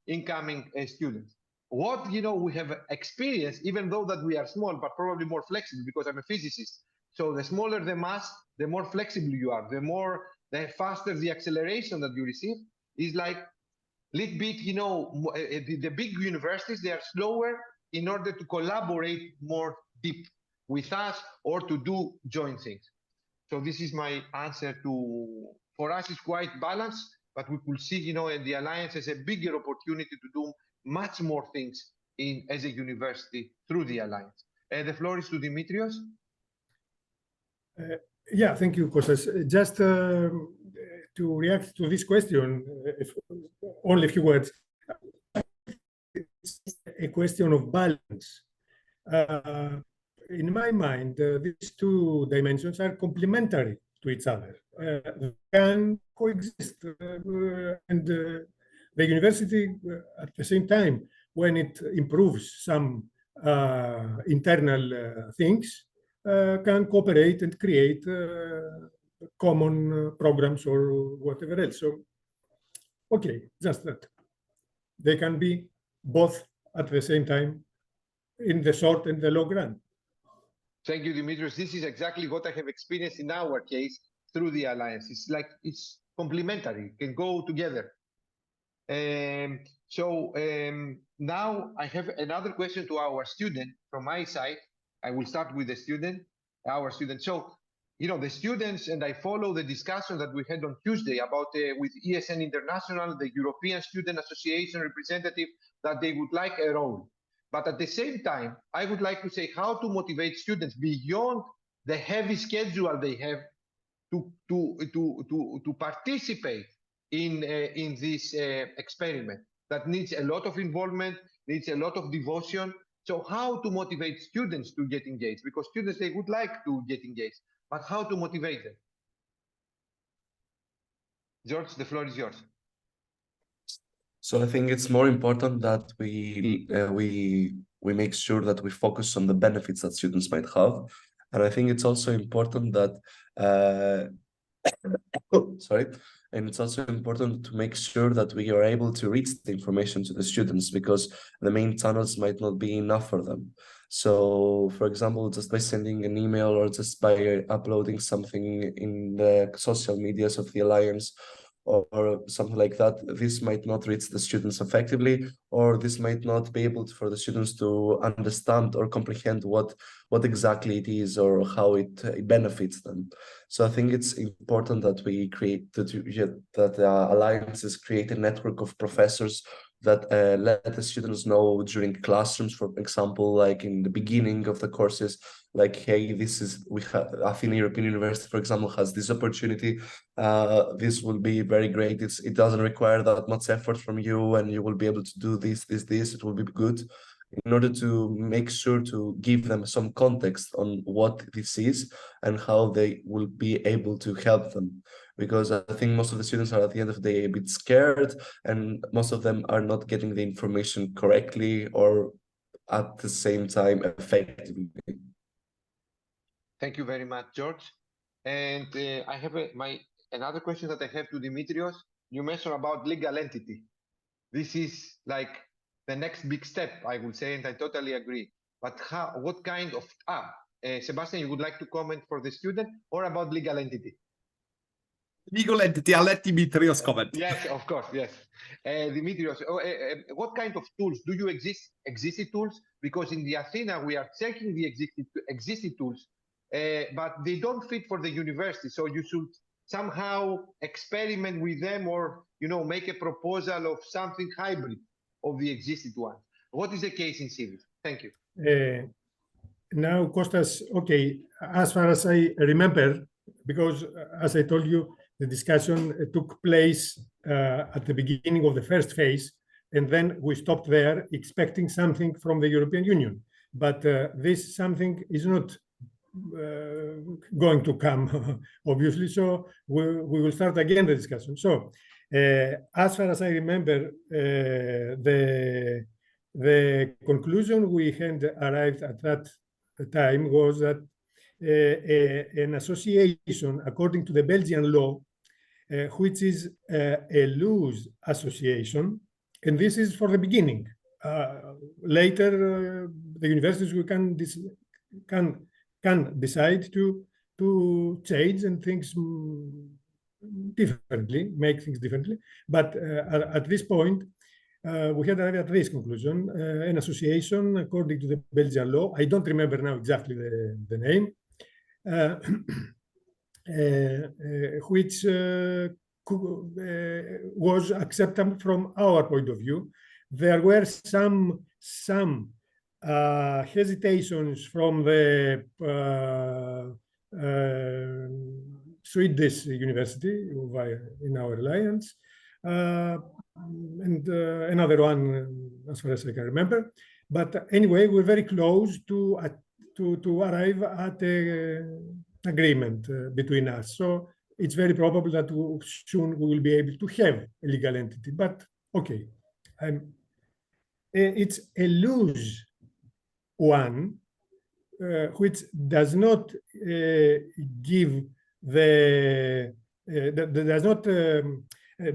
incoming students. What, you know, we have experienced, even though that we are small, but probably more flexible because I'm a physicist. So the smaller the mass, the more flexible you are, the faster the acceleration that you receive. Is like little bit, you know, the big universities, they are slower in order to collaborate more deep with us or to do joint things. So this is my answer to, for us it's quite balanced, but we could see, you know, the Alliance as a bigger opportunity to do much more things as a university through the Alliance. The floor is to Dimitrios. Yeah, thank you, Kostas. Just to react to this question, only a few words. It's a question of balance. In my mind, these two dimensions are complementary to each other. They can coexist. And the university, at the same time, when it improves some internal things, can cooperate and create common programs or whatever else. So, okay, just that. They can be both at the same time in the short and the long run. Thank you, Dimitrios. This is exactly what I have experienced in our case through the Alliance. It's like, it's complementary, it can go together. Now I have another question to our student from my side. I will start with the student, our student. So, you know, the students, and I follow the discussion that we had on Tuesday about with ESN International, the European Student Association representative, that they would like a role. But at the same time, I would like to say how to motivate students beyond the heavy schedule they have to participate in this experiment that needs a lot of involvement, needs a lot of devotion. So how to motivate students to get engaged? Because students, they would like to get engaged, but how to motivate them? George, the floor is yours. So I think it's more important that we make sure that we focus on the benefits that students might have, and I think it's also important that and it's also important to make sure that we are able to reach the information to the students, because the main channels might not be enough for them. So, for example, just by sending an email or just by uploading something in the social medias of the Alliance or something like that, this might not reach the students effectively, or this might not be able for the students to understand or comprehend what exactly it is or how it benefits them. So I think it's important that we create that alliances create a network of professors that let the students know during classrooms, for example, like in the beginning of the courses, like, hey, Athena European University, for example, has this opportunity. This will be very great. It doesn't require that much effort from you, and you will be able to do this. It will be good, in order to make sure to give them some context on what this is and how they will be able to help them. Because I think most of the students are at the end of the day a bit scared, and most of them are not getting the information correctly or at the same time effectively. Thank you very much, George. And I have another question that I have to Dimitrios. You mentioned about legal entity. This is like the next big step, I would say, and I totally agree. But what kind of, Sebastian, you would like to comment for the student or about legal entity? Legal entity, I'll let Dimitrios comment. Yes, of course, yes. Dimitrios, what kind of tools do you existing tools? Because in the Athena, we are checking the existing tools, but they don't fit for the university. So you should somehow experiment with them, or make a proposal of something hybrid of the existing ones. What is the case in Civis? Thank you. Now, Kostas, okay, as far as I remember, because as I told you, the discussion took place at the beginning of the first phase, and then we stopped there expecting something from the European Union. But this something is not going to come, obviously, so we will start again the discussion. So, as far as I remember, the conclusion we had arrived at that time was that an association, according to the Belgian law, which is a loose association, and this is for the beginning. Later, the universities can decide to change and things differently, make things differently. But at this point, we had arrived at this conclusion: an association, according to the Belgian law. I don't remember now exactly the name. Which was acceptable from our point of view. There were some hesitations from the Swedish university in our alliance, and another one, as far as I can remember. But anyway, we're very close to arrive at an agreement between us. So it's very probable that soon we will be able to have a legal entity. But okay, it's a loose one, which does not give does not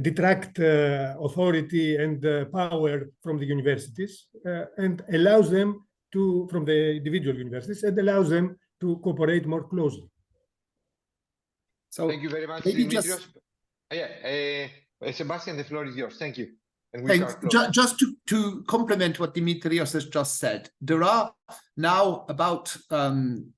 detract authority and power from the universities, and allows them from the individual universities, and allows them to cooperate more closely. So thank you very much, Dimitrios. Yeah, Sebastian, the floor is yours. Thank you. and which are closed. Just to complement what Dimitrios has just said, there are now about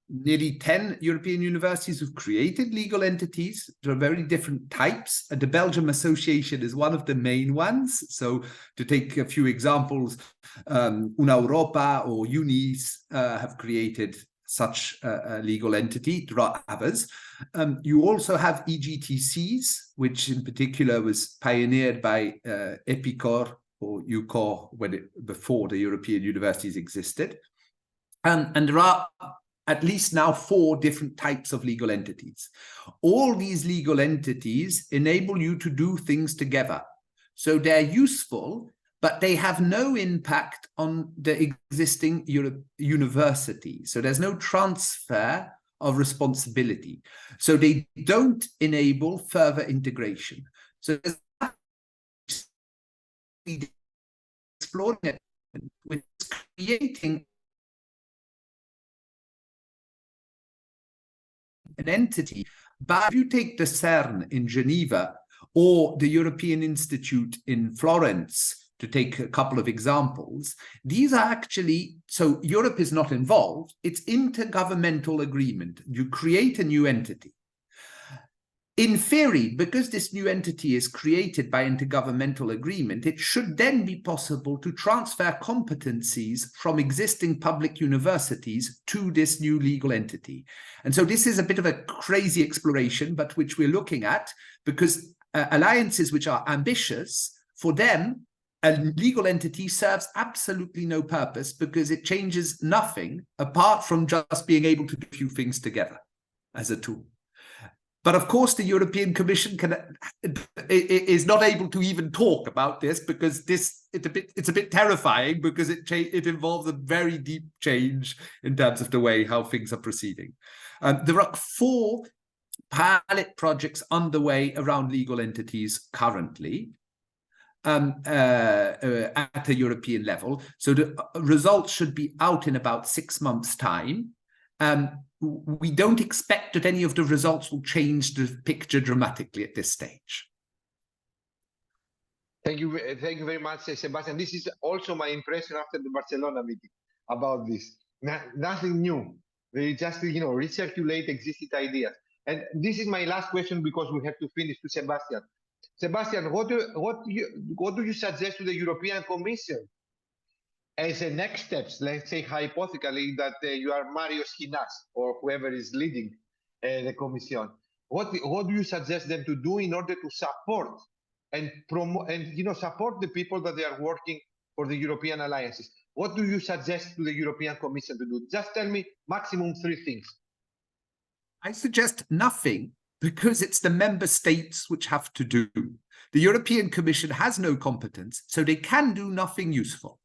nearly 10 European universities who've created legal entities. There are very different types. The Belgium Association is one of the main ones. So to take a few examples, Una Europa or EUIs have created such a legal entity. There are others. You also have EGTCs, which in particular was pioneered by EPICOR or UCOR before the European universities existed. And there are at least now 4 different types of legal entities. All these legal entities enable you to do things together. So they're useful, but they have no impact on the existing university. So there's no transfer of responsibility. So they don't enable further integration. So exploring it with creating an entity. But if you take the CERN in Geneva or the European Institute in Florence, to take a couple of examples, these are actually, so Europe is not involved, it's intergovernmental agreement. You create a new entity. In theory, because this new entity is created by intergovernmental agreement, it should then be possible to transfer competencies from existing public universities to this new legal entity. And so this is a bit of a crazy exploration, but which we're looking at, because alliances which are ambitious, for them, a legal entity serves absolutely no purpose because it changes nothing apart from just being able to do a few things together as a tool. But of course, the European Commission is not able to even talk about this because it's a bit terrifying because it involves a very deep change in terms of the way how things are proceeding. There are 4 pilot projects underway around legal entities currently. At a European level. So the results should be out in about 6 months' time. We don't expect that any of the results will change the picture dramatically at this stage. Thank you very much, Sebastian. This is also my impression after the Barcelona meeting about this. Nothing new. They just, recirculate existing ideas. And this is my last question because we have to finish to Sebastian. Sebastian, what do you suggest to the European Commission as a next steps? Let's say hypothetically that you are Mario Schinas or whoever is leading the Commission. What do you suggest them to do in order to support and promote and support the people that they are working for the European alliances? What do you suggest to the European Commission to do? Just tell me maximum 3 things. I suggest nothing, because it's the member states which have to do. The European Commission has no competence, so they can do nothing useful.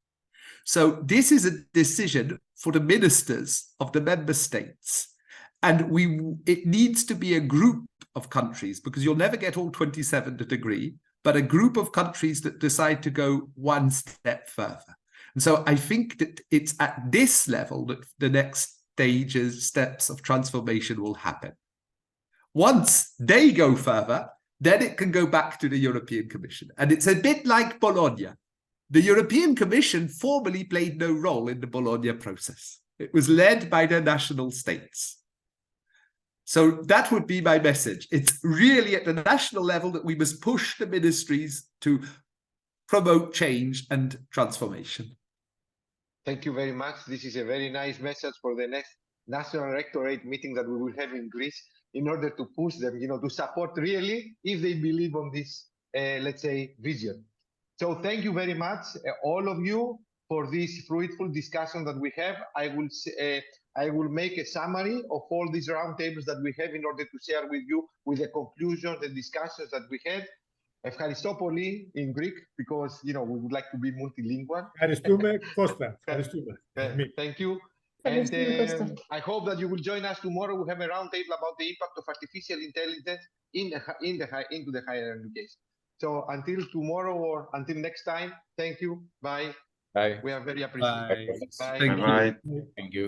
So this is a decision for the ministers of the member states. And it needs to be a group of countries, because you'll never get all 27 to agree, but a group of countries that decide to go one step further. And so I think that it's at this level that the next steps of transformation will happen. Once they go further, then it can go back to the European Commission. And it's a bit like Bologna. The European Commission formally played no role in the Bologna process. It was led by the national states. So that would be my message. It's really at the national level that we must push the ministries to promote change and transformation. Thank you very much. This is a very nice message for the next National Rectorate meeting that we will have in Greece, in order to push them, to support really if they believe on this, let's say, vision. So thank you very much, all of you, for this fruitful discussion that we have. I will make a summary of all these roundtables that we have in order to share with you with the conclusions, the discussions that we had. Ευχαριστώ πολύ in Greek, because we would like to be multilingual. Ευχαριστούμε, Κώστα. Ευχαριστούμε. Thank you. And I hope that you will join us tomorrow. We have a roundtable about the impact of artificial intelligence into the higher education. So until tomorrow or until next time, thank you. Bye. Bye. We are very appreciative. Bye. Bye. Bye. Thank you.